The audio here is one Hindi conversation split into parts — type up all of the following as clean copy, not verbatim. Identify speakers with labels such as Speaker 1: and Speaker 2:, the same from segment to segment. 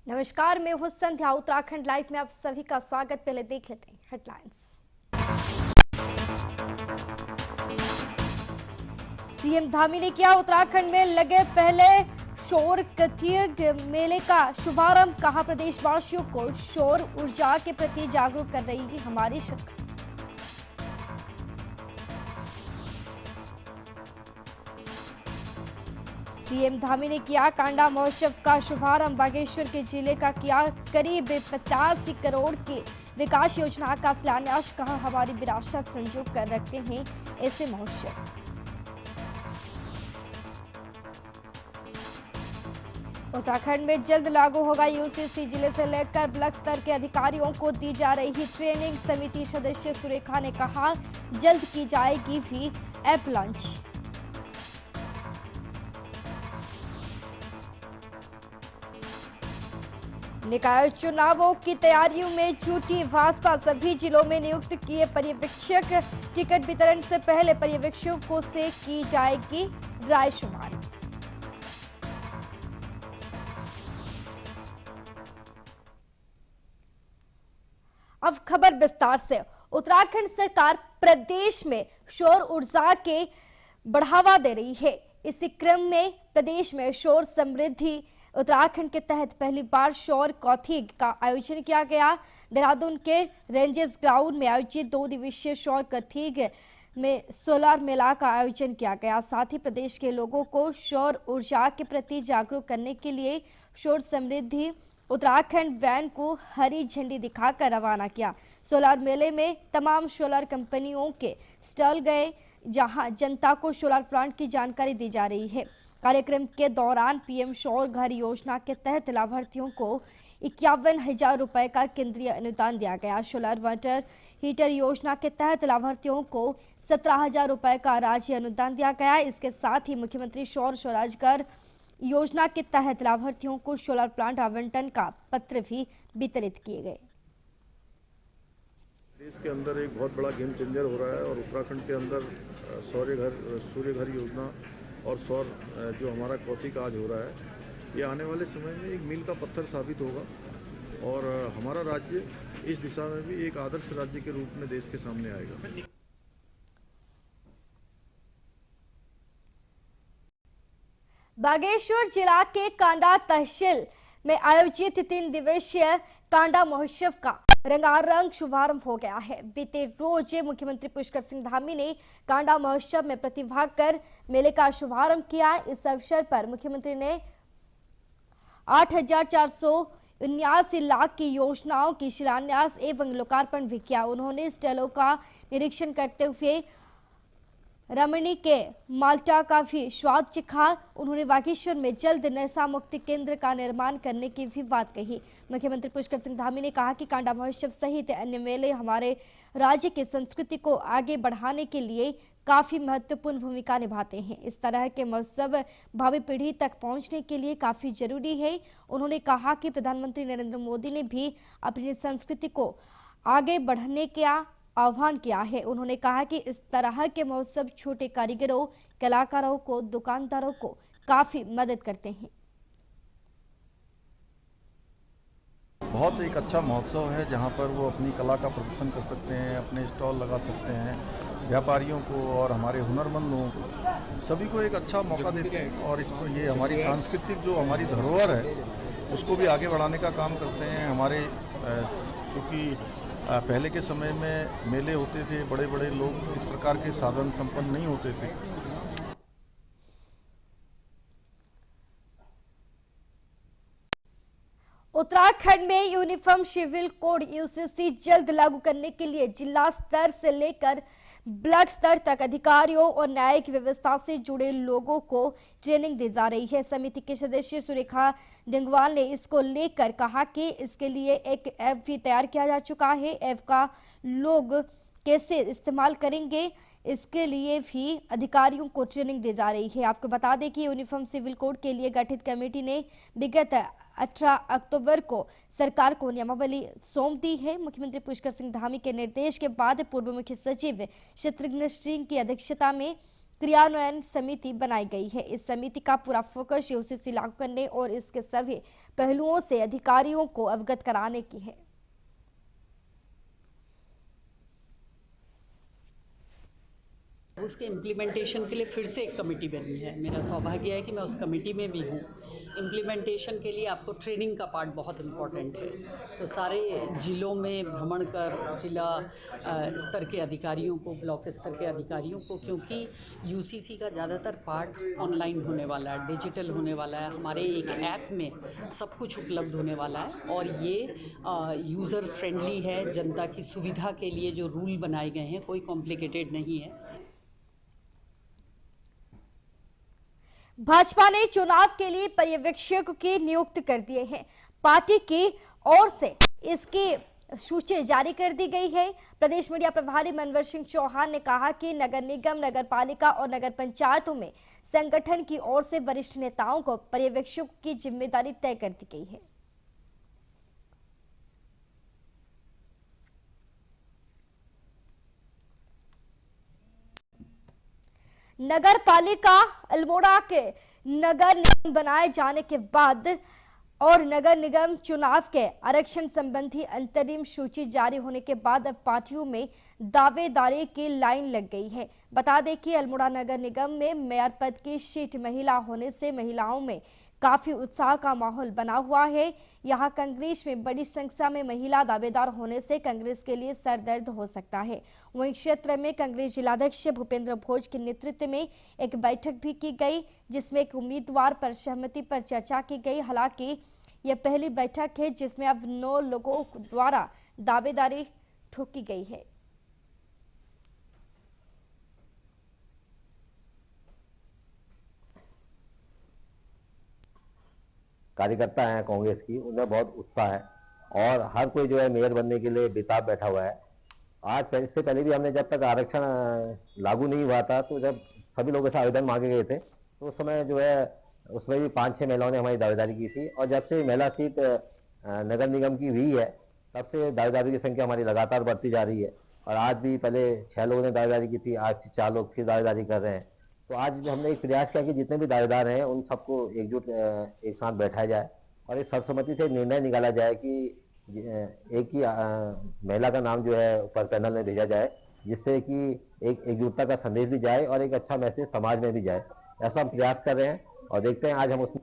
Speaker 1: नमस्कार, मैं हूं संध्या। उत्तराखंड लाइव में आप सभी का स्वागत। पहले देख लेते हैं हेडलाइंस। सीएम धामी ने किया उत्तराखंड में लगे पहले सौर कथिय मेले का शुभारंभ। कहा, प्रदेशवासियों को सौर ऊर्जा के प्रति जागरूक कर रही है हमारी सरकार। सीएम धामी ने किया कांडा महोत्सव का शुभारंभ। बागेश्वर के जिले का किया करीब 85 करोड़ की विकास योजना का शिलान्यास। कहा, हमारी विरासत संजो कर रखते हैं ऐसे महोत्सव। उत्तराखंड में जल्द लागू होगा यूसीसी। जिले से लेकर ब्लॉक स्तर के अधिकारियों को दी जा रही ट्रेनिंग। समिति सदस्य सुरेखा ने कहा, जल्द की जाएगी भी ऐप लॉन्च। निकाय चुनावों की तैयारियों में जुटी भाजपा। सभी जिलों में नियुक्त किए पर्यवेक्षक। टिकट वितरण से पहले पर्यवेक्षकों से की जाएगी रायशुमारी। अब खबर विस्तार से। उत्तराखंड सरकार प्रदेश में सौर ऊर्जा के बढ़ावा दे रही है। इसी क्रम में प्रदेश में सौर समृद्धि उत्तराखंड के तहत पहली बार सौर कौथिग का आयोजन किया गया। देहरादून के रेंजेस ग्राउंड में आयोजित 2 दिवसीय सौर कौथिग में सोलर मेला का आयोजन किया गया। साथ ही प्रदेश के लोगों को सौर ऊर्जा के प्रति जागरूक करने के लिए सौर समृद्धि उत्तराखंड वैन को हरी झंडी दिखाकर रवाना किया। सोलर मेले में तमाम सोलर कंपनियों के स्टॉल गए, जहां जनता को सोलर प्लांट की जानकारी दी जा रही है। कार्यक्रम के दौरान पीएम सौर घर योजना के तहत लाभार्थियों को 51,000 रुपए का केंद्रीय अनुदान दिया गया। सोलर वाटर हीटर योजना के तहत लाभार्थियों को 17,000 रुपए का राज्य अनुदान दिया गया। इसके साथ ही मुख्यमंत्री सौर स्वरोजगार योजना के तहत लाभार्थियों को सोलर प्लांट आवंटन का पत्र भी वितरित किए गए।
Speaker 2: देश के अंदर एक बहुत बड़ा गेम चेंजर हो रहा है और उत्तराखंड के अंदर सूर्य घर योजना और सौर जो हमारा कौथिग आज हो रहा है, ये आने वाले समय में एक मील का पत्थर साबित होगा और हमारा राज्य इस दिशा में भी एक आदर्श राज्य के रूप में देश के सामने आएगा।
Speaker 1: बागेश्वर जिला के कांडा तहसील में आयोजित 3 दिवसीय कांडा महोत्सव का रंगारंग शुभारंभ हो गया है। बीते रोज मुख्यमंत्री पुष्कर सिंह धामी ने कांडा महोत्सव में प्रतिभाग कर मेले का शुभारंभ किया। इस अवसर पर मुख्यमंत्री ने 8,479 लाख की योजनाओं की शिलान्यास एवं लोकार्पण भी किया। उन्होंने स्टॉलों का निरीक्षण करते हुए रमणी के माल्टा का भी स्वाद चखा। उन्होंने बागेश्वर में जल्द नशा मुक्ति केंद्र का निर्माण करने की भी बात कही। मुख्यमंत्री पुष्कर सिंह धामी ने कहा कि कांडा महोत्सव सहित अन्य मेले हमारे राज्य की संस्कृति को आगे बढ़ाने के लिए काफी महत्वपूर्ण भूमिका निभाते हैं। इस तरह के महोत्सव भावी पीढ़ी तक पहुंचने के लिए काफी जरूरी है। उन्होंने कहा कि प्रधानमंत्री नरेंद्र मोदी ने भी अपनी संस्कृति को आगे बढ़ने का आह्वान किया है। उन्होंने कहा कि इस तरह के महोत्सव छोटे कारीगरों, कलाकारों को, दुकानदारों को काफी मदद करते हैं।
Speaker 3: बहुत एक अच्छा महोत्सव है जहां पर वो अपनी कला का प्रदर्शन कर सकते हैं, अपने स्टॉल लगा सकते हैं। व्यापारियों को और हमारे हुनरमंद लोगों को सभी को एक अच्छा मौका देते हैं और इसको ये हमारी सांस्कृतिक जो हमारी धरोहर है उसको भी आगे बढ़ाने का काम करते हैं। हमारे चूँकि पहले के समय में मेले होते थे, बड़े बड़े लोग इस प्रकार के साधन संपन्न नहीं होते थे।
Speaker 1: उत्तराखंड में यूनिफॉर्म सिविल कोड यूसीसी जल्द लागू करने के लिए जिला स्तर से लेकर ब्लॉक स्तर तक अधिकारियों और न्यायिक व्यवस्था से जुड़े लोगों को ट्रेनिंग दी जा रही है। समिति के सदस्य सुरेखा डंगवाल ने इसको लेकर कहा कि इसके लिए एक ऐप भी तैयार किया जा चुका है। ऐप का लोग कैसे इस्तेमाल करेंगे, इसके लिए भी अधिकारियों को ट्रेनिंग दी जा रही है। आपको बता दें कि यूनिफॉर्म सिविल कोड के लिए गठित कमेटी ने विगत 18 अक्टूबर को सरकार को नियमावली सौंप दी है। मुख्यमंत्री पुष्कर सिंह धामी के निर्देश के बाद पूर्व मुख्य सचिव शत्रुघ्न सिंह की अध्यक्षता में क्रियान्वयन समिति बनाई गई है। इस समिति का पूरा फोकस यूसीसी लागू करने और इसके सभी पहलुओं से अधिकारियों को अवगत कराने की है।
Speaker 4: उसके इम्प्लीमेंटेशन के लिए फिर से एक कमेटी बनी है। मेरा सौभाग्य है कि मैं उस कमेटी में भी हूँ। इम्प्लीमेंटेशन के लिए आपको ट्रेनिंग का पार्ट बहुत इम्पॉर्टेंट है, तो सारे जिलों में भ्रमण कर जिला स्तर के अधिकारियों को, ब्लॉक स्तर के अधिकारियों को, क्योंकि यूसीसी का ज़्यादातर पार्ट ऑनलाइन होने वाला है, डिजिटल होने वाला है, हमारे एक ऐप में सब कुछ उपलब्ध होने वाला है और ये यूज़र फ्रेंडली है। जनता की सुविधा के लिए जो रूल बनाए गए हैं कोई कॉम्प्लिकेटेड नहीं है।
Speaker 1: भाजपा ने चुनाव के लिए पर्यवेक्षक की नियुक्त कर दिए हैं। पार्टी की ओर से इसकी सूची जारी कर दी गई है। प्रदेश मीडिया प्रभारी मनवर सिंह चौहान ने कहा कि नगर निगम, नगर पालिका और नगर पंचायतों में संगठन की ओर से वरिष्ठ नेताओं को पर्यवेक्षक की जिम्मेदारी तय कर दी गई है। नगर पालिका अल्मोड़ा के नगर निगम बनाए जाने के बाद और नगर निगम चुनाव के आरक्षण संबंधी अंतरिम सूची जारी होने के बाद अब पार्टियों में दावेदारी की लाइन लग गई है। बता दें कि अल्मोड़ा नगर निगम में मेयर पद की सीट महिला होने से महिलाओं में काफी उत्साह का माहौल बना हुआ है। यहां कांग्रेस में बड़ी संख्या में महिला दावेदार होने से कांग्रेस के लिए सरदर्द हो सकता है। वहीं क्षेत्र में कांग्रेस जिलाध्यक्ष भूपेंद्र भोज के नेतृत्व में एक बैठक भी की गई, जिसमें एक उम्मीदवार पर सहमति पर चर्चा की गई। हालांकि यह पहली बैठक है जिसमें अब 9 लोगों द्वारा दावेदारी ठोकी गई है।
Speaker 5: कार्यकर्ता हैं कांग्रेस की, उनमें बहुत उत्साह है और हर कोई जो है मेयर बनने के लिए बेताब बैठा हुआ है। आज इससे पहले भी हमने, जब तक आरक्षण लागू नहीं हुआ था, तो जब सभी लोगों से आवेदन मांगे गए थे तो उस समय जो है उसमें भी 5-6 महिलाओं ने हमारी दावेदारी की थी और जब से महिला सीट नगर निगम की हुई है तब से दावेदारी की संख्या हमारी लगातार बढ़ती जा रही है और आज भी पहले 6 लोगों ने दावेदारी की थी, आज 4 लोग फिर दावेदारी कर रहे हैं। तो आज हमने एक प्रयास किया कि जितने भी दावेदार हैं उन सबको एकजुट एक साथ बैठाया जाए और एक सर्वसम्मति से निर्णय निकाला जाए कि एक ही महिला का नाम जो है ऊपर पैनल में भेजा जाए, जिससे कि एक एकजुटता का संदेश भी जाए और एक अच्छा मैसेज समाज में भी जाए। ऐसा हम प्रयास कर रहे हैं और देखते हैं आज हम उसमें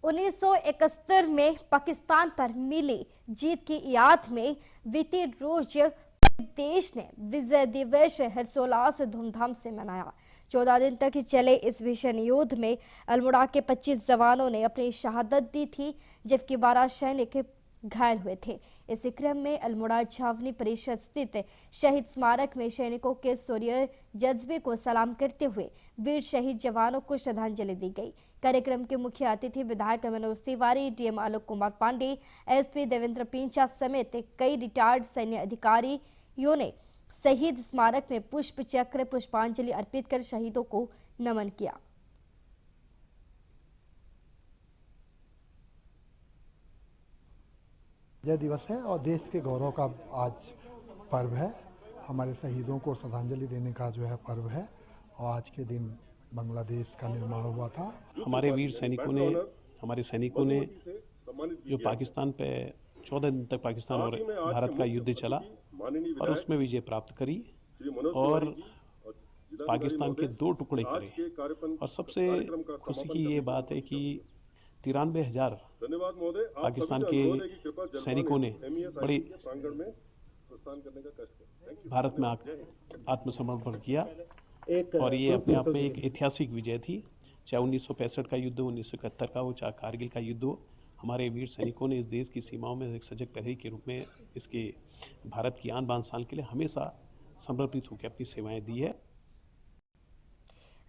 Speaker 1: 1971 में पाकिस्तान पर मिली जीत की याद में बीते रोज देश ने विजय दिवस हर्षोल्लास से धूमधाम से मनाया। 14 दिन तक चले इस भीषण युद्ध में अल्मोड़ा के 25 जवानों ने अपनी शहादत दी थी, जबकि 12 सैनिक घायल हुए थे। इसी क्रम में अल्मोड़ा छावनी परिसर स्थित शहीद स्मारक में सैनिकों के शौर्य जज्बे को सलाम करते हुए वीर शहीद जवानों को श्रद्धांजलि दी गई। कार्यक्रम के मुख्य अतिथि विधायक मनोज तिवारी, डीएम आलोक कुमार पांडे, एसपी देवेंद्र पिंचा समेत कई रिटायर्ड सैन्य अधिकारियों ने शहीद स्मारक में पुष्प चक्र पुष्पांजलि अर्पित कर शहीदों को नमन किया।
Speaker 6: विजय दिवस है और देश के गौरव का आज पर्व है। हमारे शहीदों को श्रद्धांजलि देने का जो है पर्व है और आज के दिन बांग्लादेश का निर्माण हुआ था।
Speaker 7: हमारे वीर सैनिकों ने, हमारे सैनिकों ने जो पाकिस्तान पे 14 दिन तक पाकिस्तान और भारत का युद्ध चला और उसमें विजय प्राप्त करी और पाकिस्तान के 2 टुकड़े करे। और सबसे खुशी की ये बात है कि 93,000 पाकिस्तान के सैनिकों ने बड़ी भारत में आत्मसमर्पण किया और ये अपने आप में एक ऐतिहासिक विजय थी। चाहे 1965 का युद्ध हो, 1971 का हो, चाहे कारगिल का युद्ध हो, हमारे वीर सैनिकों ने इस देश की सीमाओं में एक सजग प्रहरी के रूप में इसके भारत की आन बान शान के लिए हमेशा समर्पित होकर अपनी सेवाएं दी है।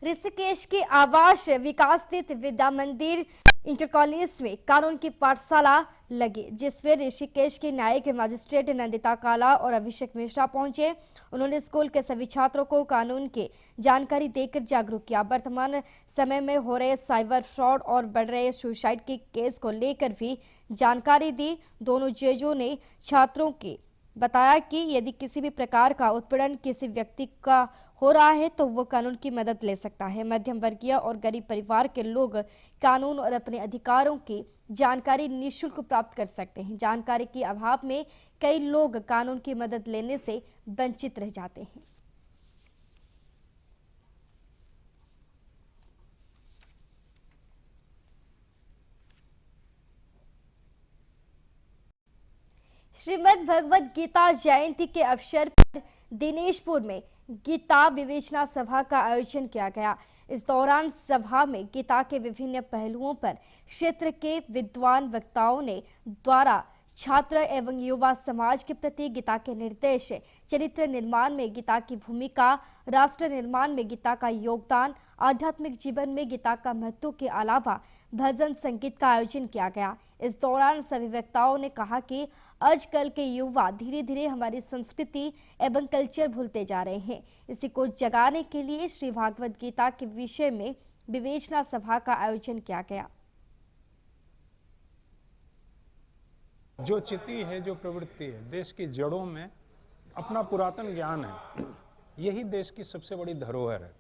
Speaker 1: ऋषिकेश के आवास विकास स्थित विद्या मंदिर इंटर कॉलेज में कानून की पाठशाला लगी, जिसमें ऋषिकेश के न्यायिक मजिस्ट्रेट नंदिता काला और अभिषेक मिश्रा पहुंचे। उन्होंने स्कूल के सभी छात्रों को कानून की जानकारी देकर जागरूक किया। वर्तमान समय में हो रहे साइबर फ्रॉड और बढ़ रहे सुसाइड के केस को लेकर भी जानकारी दी। दोनों जजों ने छात्रों की बताया कि यदि किसी भी प्रकार का उत्पीड़न किसी व्यक्ति का हो रहा है तो वो कानून की मदद ले सकता है। मध्यम वर्गीय और गरीब परिवार के लोग कानून और अपने अधिकारों की जानकारी निःशुल्क प्राप्त कर सकते हैं। जानकारी के अभाव में कई लोग कानून की मदद लेने से वंचित रह जाते हैं। श्रीमद् भगवद गीता जयंती के अवसर पर दिनेशपुर में गीता विवेचना सभा का आयोजन किया गया। इस दौरान सभा में गीता के विभिन्न पहलुओं पर क्षेत्र के विद्वान वक्ताओं ने द्वारा छात्र एवं युवा समाज के प्रति गीता के निर्देश, चरित्र निर्माण में गीता की भूमिका, राष्ट्र निर्माण में गीता का योगदान, आध्यात्मिक जीवन में गीता का महत्व के अलावा भजन संगीत का आयोजन किया गया। इस दौरान सभी वक्ताओं ने कहा कि आजकल के युवा धीरे धीरे हमारी संस्कृति एवं कल्चर भूलते जा रहे हैं। इसी को जगाने के लिए श्री भागवत गीता के विषय में विवेचना सभा का आयोजन किया गया।
Speaker 8: जो चिति है, जो प्रवृत्ति है, देश की जड़ों में अपना पुरातन ज्ञान है, यही देश की सबसे बड़ी धरोहर है।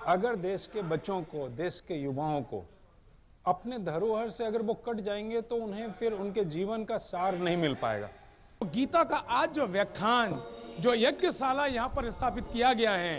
Speaker 8: अगर देश के बच्चों को, देश के युवाओं को अपने धरोहर से अगर वो कट जाएंगे तो उन्हें फिर उनके जीवन का सार नहीं मिल पाएगा।
Speaker 9: गीता का आज जो व्याख्यान, जो यज्ञशाला यहाँ पर स्थापित किया गया है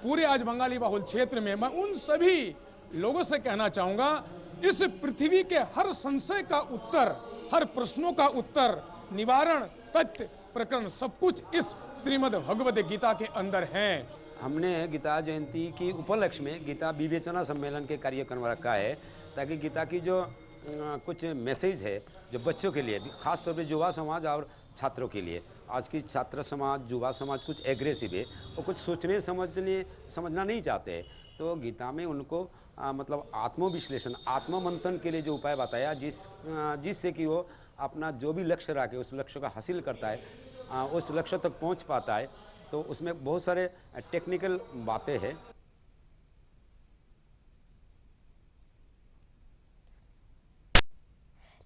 Speaker 9: पूरे आज बंगाली बहुल क्षेत्र में, मैं उन सभी लोगों से कहना चाहूँगा, इस पृथ्वी के हर संशय का उत्तर, हर प्रश्नों का उत्तर, निवारण, तथ्य, प्रकरण, सब कुछ इस श्रीमद् भगवद गीता के अंदर है।
Speaker 10: हमने गीता जयंती की उपलक्ष्य में गीता विवेचना सम्मेलन के कार्यक्रम रखा है, ताकि गीता की जो कुछ मैसेज है जो बच्चों के लिए, खास तौर पे युवा समाज और छात्रों के लिए, आज की छात्र समाज, युवा समाज कुछ एग्रेसिव है और कुछ सोचने समझना नहीं चाहते। तो गीता में उनको मतलब आत्मविश्लेषण, आत्ममंथन के लिए जो उपाय बताया, जिससे कि वो अपना जो भी लक्ष्य रखे उस लक्ष्य का हासिल करता है, उस लक्ष्य तक पहुंच पाता है। तो उसमें बहुत सारे टेक्निकल बातें हैं।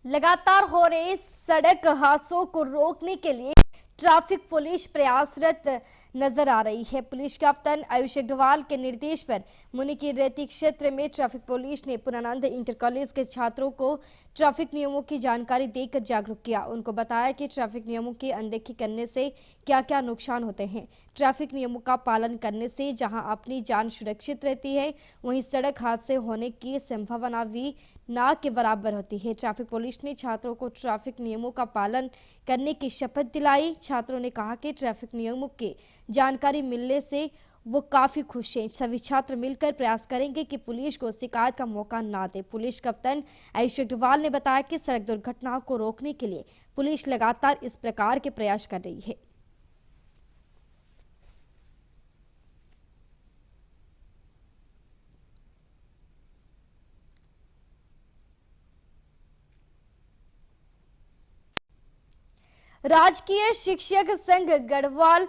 Speaker 1: लगातार हो रहे सड़क हादसों को रोकने के लिए ट्रैफिक पुलिस प्रयासरत नजर आ रही है। पुलिस कैप्टन आयुष अग्रवाल के निर्देश पर मुनि की रेती क्षेत्र में ट्रैफिक पुलिस ने पुरानंद इंटर कॉलेज के छात्रों को ट्रैफिक नियमों की जानकारी देकर जागरूक किया। उनको बताया कि ट्रैफिक नियमों की अनदेखी करने से क्या क्या नुकसान होते हैं। ट्रैफिक नियमों का पालन करने से जहां अपनी जान सुरक्षित रहती है, वहीं सड़क हादसे होने की संभावना भी ना के बराबर होती है। ट्रैफिक पुलिस ने छात्रों को ट्रैफिक नियमों का पालन करने की शपथ दिलाई। छात्रों ने कहा कि ट्रैफिक नियमों की जानकारी मिलने से वो काफी खुश हैं। सभी छात्र मिलकर प्रयास करेंगे कि पुलिस को शिकायत का मौका ना दे। पुलिस कैप्टन आयुष अग्रवाल ने बताया कि सड़क दुर्घटनाओं को रोकने के लिए पुलिस लगातार इस प्रकार के प्रयास कर रही है। राजकीय शिक्षक संघ गढ़वाल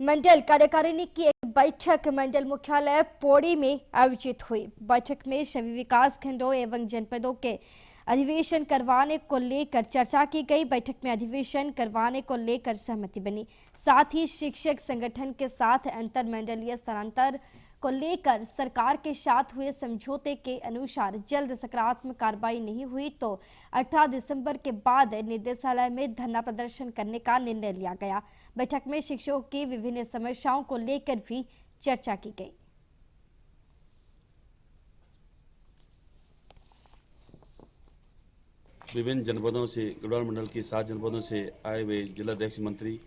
Speaker 1: मंडल कार्यकारिणी की एक बैठक मंडल मुख्यालय पौड़ी में आयोजित हुई। बैठक में सभी विकास खंडों एवं जनपदों के अधिवेशन करवाने को लेकर चर्चा की गई। बैठक में अधिवेशन करवाने को लेकर सहमति बनी। साथ ही शिक्षक संगठन के साथ अंतर मंडलीय स्थानांतर को लेकर सरकार के साथ हुए समझौते के अनुसार जल्द सकारात्मक कार्रवाई नहीं हुई तो 18 दिसंबर के बाद निर्देशालय में धरना प्रदर्शन करने का निर्णय लिया गया। बैठक में शिक्षकों की विभिन्न समस्याओं को लेकर भी चर्चा की गई।
Speaker 11: विभिन्न जनपदों से, गढ़वाल मंडल के 7 जनपदों से आए हुए जिलाध्यक्ष मंत्री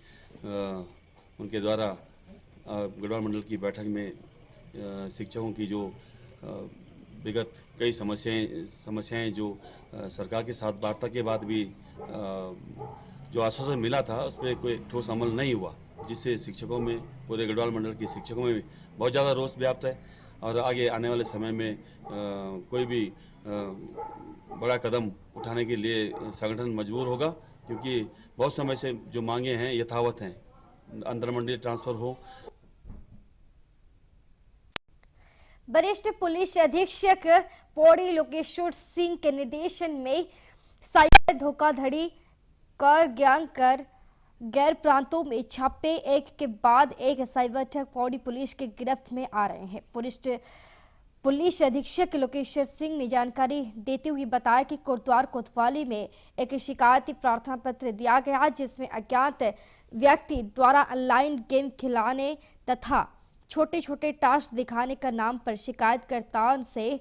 Speaker 11: उनके द्वारा गढ़वाल मंडल की बैठक में शिक्षकों की जो विगत कई समस्याएं जो सरकार के साथ वार्ता के बाद भी जो आश्वासन मिला था उस पर कोई ठोस अमल नहीं हुआ, जिससे शिक्षकों में, पूरे गढ़वाल मंडल के शिक्षकों में बहुत ज़्यादा रोष व्याप्त है। और आगे आने वाले समय में कोई भी बड़ा कदम उठाने के लिए संगठन मजबूर होगा, क्योंकि बहुत समय से जो मांगे हैं यथावत हैं। अंतरमंडलीय ट्रांसफर हो।
Speaker 1: वरिष्ठ पुलिस अधीक्षक पौड़ी लोकेश्वर सिंह के निर्देशन में साइबर धोखाधड़ी कर गैंग कर गैर प्रांतों में छापे एक के बाद एक साइबर ठग पौड़ी पुलिस के गिरफ्त में आ रहे हैं। पुलिस अधीक्षक लोकेश्वर सिंह ने जानकारी देते हुए बताया कि कोतवाल कोतवाली में एक शिकायती प्रार्थना पत्र दिया गया, जिसमें अज्ञात व्यक्ति द्वारा ऑनलाइन गेम खिलाने तथा छोटे छोटे टास्क दिखाने का नाम पर शिकायतकर्ताओं से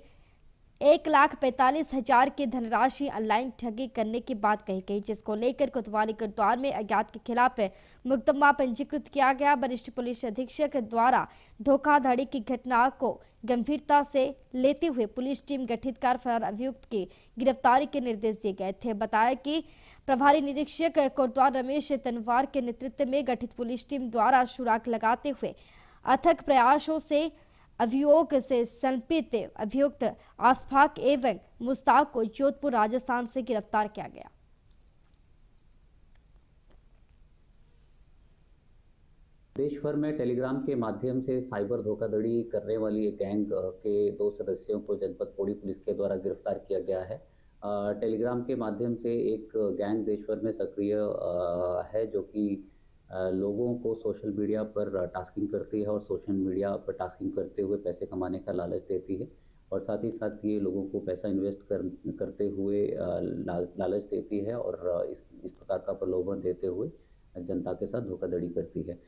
Speaker 1: 1,45,000 की धनराशि ऑनलाइन ठगी करने की बात कही गई, जिसको लेकर कोतवाली गुरुद्वार में अज्ञात के खिलाफ मुकदमा पंजीकृत किया गया। वरिष्ठ पुलिस अधीक्षक द्वारा धोखाधड़ी की घटना को गंभीरता से लेते हुए पुलिस टीम गठित कर फरार अभियुक्त की गिरफ्तारी के निर्देश दिए गए थे। बताया कि प्रभारी निरीक्षक कोतवाल रमेश तनवार के नेतृत्व में गठित पुलिस टीम द्वारा सुराग लगाते हुए अथक प्रयासों से अभियोग से संलिप्त अभियुक्त आसफाक एवं मुस्ताक को जोधपुर राजस्थान से गिरफ्तार किया गया।
Speaker 12: देश भर में टेलीग्राम के माध्यम से साइबर धोखाधड़ी करने वाली एक गैंग के 2 सदस्यों को जनपद पौड़ी पुलिस के द्वारा गिरफ्तार किया गया है। टेलीग्राम के माध्यम से एक गैंग देश भर में सक्रिय है, जो कि लोगों को सोशल मीडिया पर टास्किंग करती है और सोशल मीडिया पर टास्किंग करते हुए पैसे कमाने का लालच देती है, और साथ ही साथ ये लोगों को पैसा इन्वेस्ट करते हुए लालच देती है और इस प्रकार का प्रलोभन देते हुए जनता के साथ धोखाधड़ी करती है।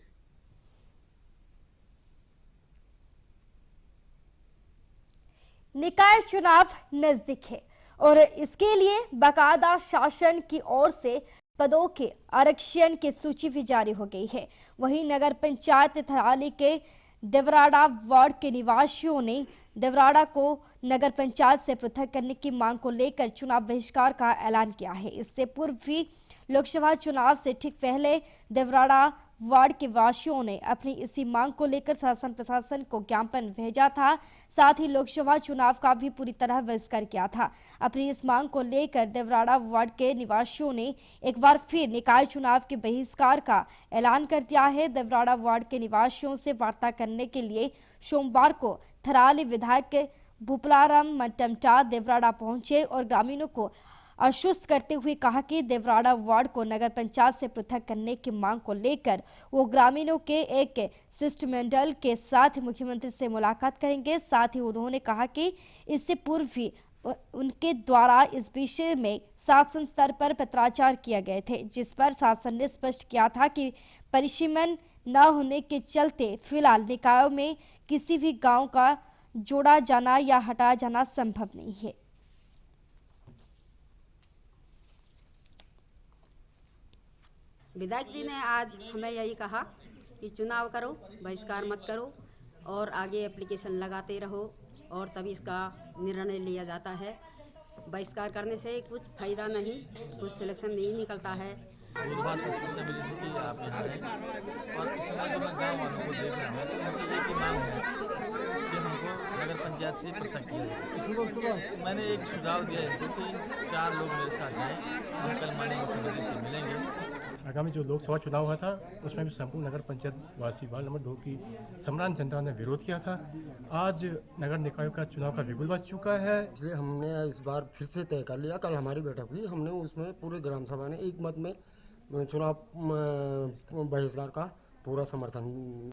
Speaker 1: निकाय चुनाव नजदीक है और इसके लिए बाकायदा शासन की ओर से पदों के आरक्षण की सूची भी जारी हो गई है। वहीं नगर पंचायत थराली के देवराड़ा वार्ड के निवासियों ने देवराड़ा को नगर पंचायत से पृथक करने की मांग को लेकर चुनाव बहिष्कार का ऐलान किया है। इससे पूर्व भी लोकसभा चुनाव से ठीक पहले देवराड़ा वार्ड के वासियों ने अपनी इसी मांग को लेकर शासन प्रशासन को ज्ञापन भेजा था। साथ ही लोकसभा चुनाव का भी पूरी तरह बहिष्कार किया था। अपनी इस मांग को लेकर देवराड़ा वार्ड के निवासियों ने एक बार फिर निकाय चुनाव के बहिष्कार का ऐलान कर दिया है। देवराड़ा वार्ड के निवासियों से वार्ता करने के लिए सोमवार को थराली विधायक भूपलाराम टमटा देवराड़ा पहुंचे और ग्रामीणों को आश्वस्त करते हुए कहा कि देवराड़ा वार्ड को नगर पंचायत से पृथक करने की मांग को लेकर वो ग्रामीणों के एक शिष्टमंडल के साथ मुख्यमंत्री से मुलाकात करेंगे। साथ ही उन्होंने कहा कि इससे पूर्व भी उनके द्वारा इस विषय में शासन स्तर पर पत्राचार किए गए थे, जिस पर शासन ने स्पष्ट किया था कि परिसीमन न होने के चलते फिलहाल निकायों में किसी भी गांव का जोड़ा जाना या हटाया जाना संभव नहीं है।
Speaker 13: विधायक जी ने आज हमें यही कहा कि चुनाव करो, बहिष्कार मत करो और आगे एप्लीकेशन लगाते रहो और तभी इसका निर्णय लिया जाता है। बहिष्कार करने से कुछ फायदा नहीं, कुछ सिलेक्शन नहीं निकलता है।
Speaker 14: आप यहाँ और इस समय जो मैं गाँव वालों को देख रहा हूँ तो उनकी एक ही मांग है कि हमको नगर पंचायत से पृथक किया जाए। मैंने एक सुझाव दिया है कि 4 लोग मेरे साथ जाएँ, हम कल माननीय मुख्यमंत्री से मिलेंगे।
Speaker 15: आगामी जो लोकसभा चुनाव हुआ था उसमें भी संपूर्ण नगर पंचायत वासी वार्ड नंबर 2 की सम्रान जनता ने विरोध किया था। आज नगर निकायों का चुनाव का बिगुल बज चुका है,
Speaker 16: इसलिए हमने इस बार फिर से तय कर लिया। कल हमारी बैठक हुई, हमने उसमें पूरे ग्राम सभा ने एक मत में चुनाव बहिष्कार का पूरा समर्थन।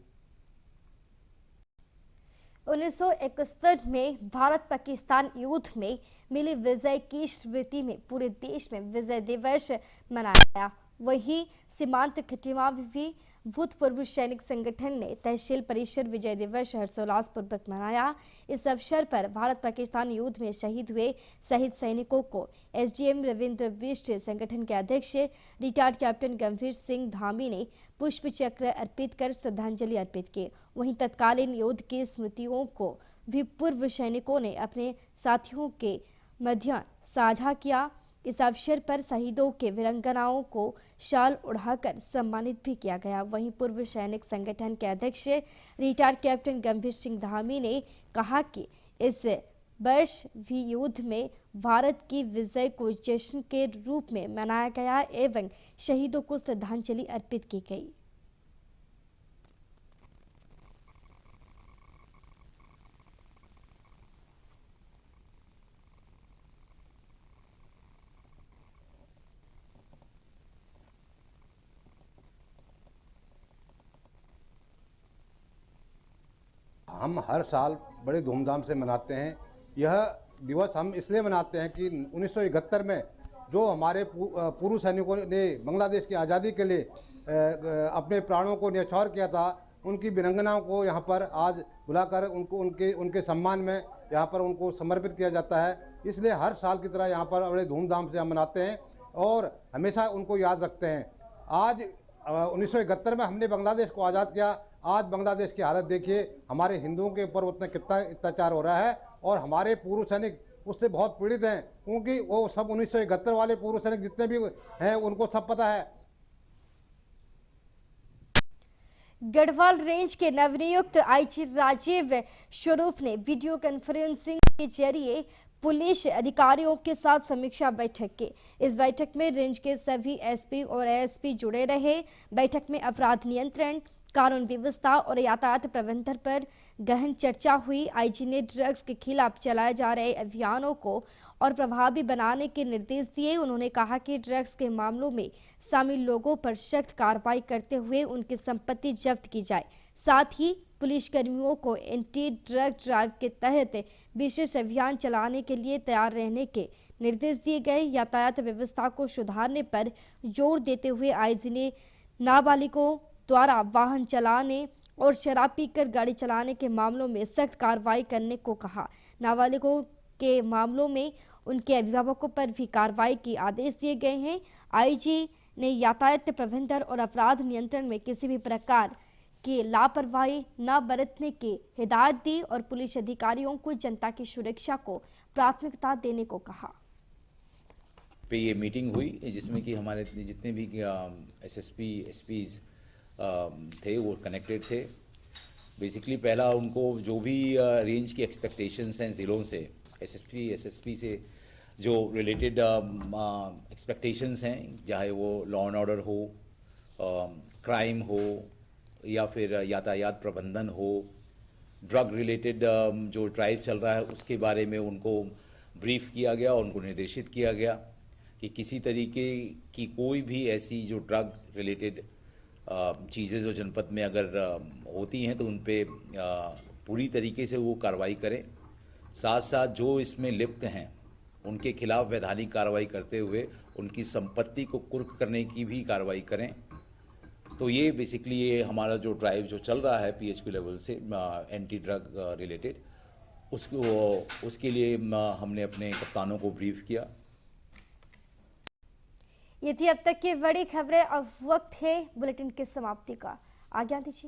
Speaker 1: 1971 में भारत पाकिस्तान युद्ध में मिली विजय की स्मृति में पूरे देश में विजय दिवस मनाया गया। वहीं सीमांत खटीमा में भी भूतपूर्व सैनिक संगठन ने तहसील परिषद विजय दिवस हर्षोल्लास पूर्वक मनाया। इस अवसर पर भारत पाकिस्तान युद्ध में शहीद हुए शहीद सैनिकों को एसडीएम रविंद्र बिष्ट, संगठन के अध्यक्ष रिटायर्ड कैप्टन गंभीर सिंह धामी ने पुष्प चक्र अर्पित कर श्रद्धांजलि अर्पित की। वहीं तत्कालीन युद्ध की स्मृतियों को भी पूर्व सैनिकों ने अपने साथियों के मध्य साझा किया। इस अवसर पर शहीदों के वीरांगनाओं को शाल उड़ाकर सम्मानित भी किया गया। वहीं पूर्व सैनिक संगठन के अध्यक्ष रिटायर्ड कैप्टन गंभीर सिंह धामी ने कहा कि इस वर्ष भी युद्ध में भारत की विजय को जश्न के रूप में मनाया गया एवं शहीदों को श्रद्धांजलि अर्पित की गई।
Speaker 17: हम हर साल बड़े धूमधाम से मनाते हैं। यह दिवस हम इसलिए मनाते हैं कि 1971 में जो हमारे पूर्व सैनिकों ने बांग्लादेश की आज़ादी के लिए अपने प्राणों को न्यौछावर किया था, उनकी वीरांगनाओं को यहाँ पर आज बुलाकर उनको उनके सम्मान में यहाँ पर उनको समर्पित किया जाता है। इसलिए हर साल की तरह यहाँ पर बड़े धूमधाम से हम मनाते हैं और हमेशा उनको याद रखते हैं। आज 1971 में हमने बांग्लादेश को आज़ाद किया। आज बांग्लादेश की हालत देखिए, हमारे हिंदुओं के ऊपर उतना कितना अत्याचार हो रहा है और हमारे पूर्व सैनिक उससे बहुत पीड़ित हैं, क्योंकि वो सब 1971 वाले पूर्व सैनिक जितने भी हैं उनको सब पता है।
Speaker 1: गढ़वाल रेंज के नवनियुक्त आईजी राजीव स्वरूप ने वीडियो कॉन्फ्रेंसिंग के जरिए पुलिस अधिकारियों के साथ समीक्षा बैठक की। इस बैठक में रेंज के सभी एसपी और एएसपी जुड़े रहे। बैठक में अपराध नियंत्रण, कानून व्यवस्था और यातायात प्रबंधन पर गहन चर्चा हुई। आईजी ने ड्रग्स के खिलाफ चलाए जा रहे अभियानों को और प्रभावी बनाने के निर्देश दिए। उन्होंने कहा कि ड्रग्स के मामलों में शामिल लोगों पर सख्त कार्रवाई करते हुए उनकी संपत्ति जब्त की जाए। साथ ही पुलिसकर्मियों को एंटी ड्रग ड्राइव के तहत विशेष अभियान चलाने के लिए तैयार रहने के निर्देश दिए गए। यातायात व्यवस्था को सुधारने पर जोर देते हुए आईजी ने नाबालिगों द्वारा वाहन चलाने और शराब पीकर गाड़ी चलाने के मामलों में सख्त कार्रवाई करने को कहा। नाबालिगों के मामलों में उनके अभिभावकों पर भी कार्रवाई के आदेश दिए गए हैं। आईजी ने यातायात प्रबंधन और अपराध नियंत्रण में किसी भी प्रकार की लापरवाही न बरतने की हिदायत दी और पुलिस अधिकारियों को जनता की सुरक्षा को प्राथमिकता देने को कहा।
Speaker 18: पे ये मीटिंग हुई जिसमें कि हमारे जितने भी एसएसपी एसपीज थे वो कनेक्टेड थे। बेसिकली पहला उनको जो भी रेंज की एक्सपेक्टेशंस हैं ज़िलों से, एसएसपी से जो रिलेटेड एक्सपेक्टेशंस हैं, चाहे वो लॉ एंड ऑर्डर हो, क्राइम हो या फिर यातायात प्रबंधन हो, ड्रग रिलेटेड जो ड्राइव चल रहा है उसके बारे में उनको ब्रीफ किया गया और उनको निर्देशित किया गया कि किसी तरीके की कोई भी ऐसी जो ड्रग रिलेटेड चीज़ें जो जनपद में अगर होती हैं तो उन पे पूरी तरीके से वो कार्रवाई करें। साथ साथ जो इसमें लिप्त हैं उनके खिलाफ वैधानिक कार्रवाई करते हुए उनकी संपत्ति को कुर्क करने की भी कार्रवाई करें। तो ये बेसिकली ये हमारा जो ड्राइव जो चल रहा है पीएचक्यू लेवल से एंटी ड्रग रिलेटेड, उसके लिए हमने अपने कप्तानों को ब्रीफ किया।
Speaker 1: ये थी अब तक की बड़ी खबरें। अब वक्त है बुलेटिन की समाप्ति का। आज्ञा दीजिए।